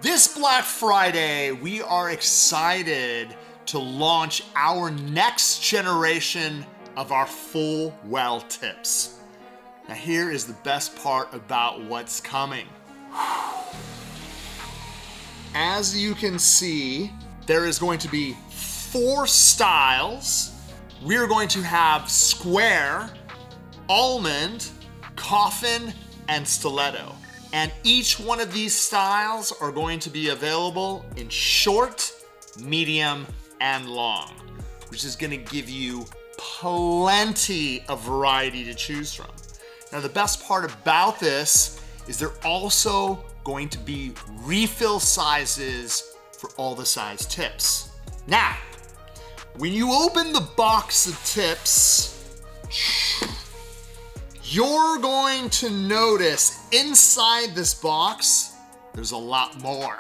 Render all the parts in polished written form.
This Black Friday, we are excited to launch our next generation of our full well tips. Now here is the best part about what's coming. As you can see, there is going to be 4 styles. We're going to have square, almond, coffin, and stiletto. And each one of these styles are going to be available in short, medium, and long, which is gonna give you plenty of variety to choose from. Now, the best part about this is they're also going to be refill sizes for all the size tips. Now, when you open the box of tips, you're going to notice inside this box, there's a lot more.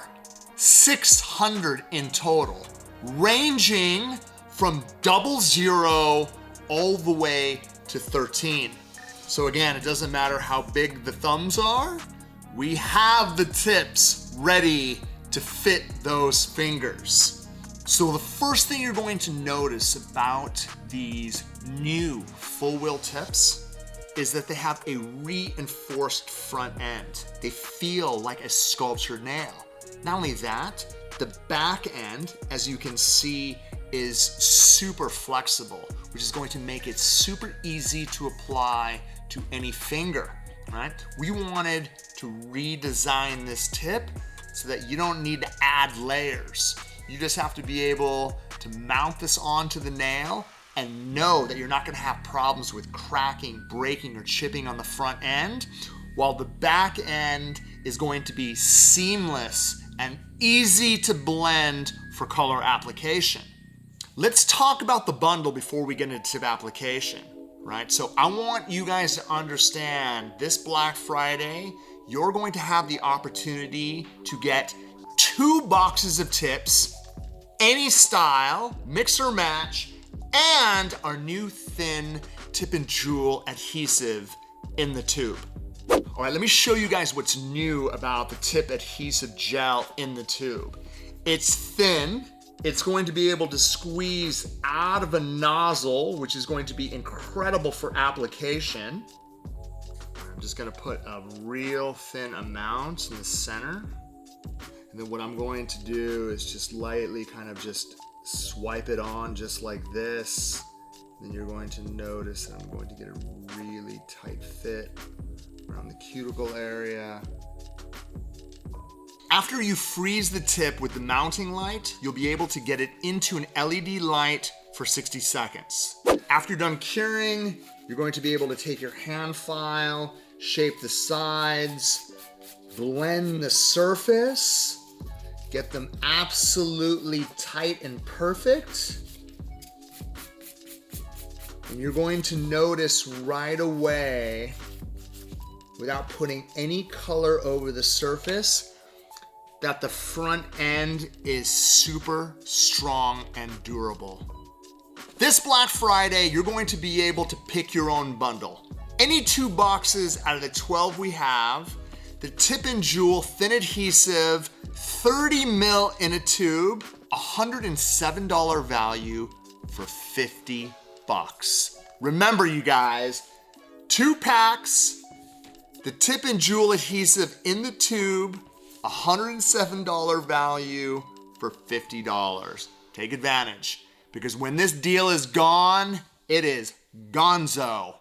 600 in total, ranging from 00 all the way to 13. So again, it doesn't matter how big the thumbs are, we have the tips ready to fit those fingers. So the first thing you're going to notice about these new full wheel tips is that they have a reinforced front end. They feel like a sculptured nail. Not only that, the back end, as you can see, is super flexible, which is going to make it super easy to apply to any finger, right? We wanted to redesign this tip so that you don't need to add layers. You just have to be able to mount this onto the nail and know that you're not gonna have problems with cracking, breaking, or chipping on the front end, while the back end is going to be seamless and easy to blend for color application. Let's talk about the bundle before we get into tip application, right? So I want you guys to understand this Black Friday, you're going to have the opportunity to get 2 boxes of tips, any style, mix or match, and our new thin tip and jewel adhesive in the tube. All right, let me show you guys what's new about the tip adhesive gel in the tube. It's thin, it's going to be able to squeeze out of a nozzle, which is going to be incredible for application. I'm just gonna put a real thin amount in the center. And then what I'm going to do is just lightly kind of just swipe it on just like this. Then you're going to notice that I'm going to get a really tight fit around the cuticle area. After you freeze the tip with the mounting light, you'll be able to get it into an LED light for 60 seconds. After you're done curing, you're going to be able to take your hand file, shape the sides, blend the surface, get them absolutely tight and perfect. And you're going to notice right away, without putting any color over the surface, that the front end is super strong and durable. This Black Friday, you're going to be able to pick your own bundle. Any 2 boxes out of the 12 we have, the tip and jewel thin adhesive, 30 mil in a tube, $107 value for 50 bucks. Remember you guys, 2 packs, the tip and jewel adhesive in the tube, $107 value for $50. Take advantage, because when this deal is gone, it is gonzo.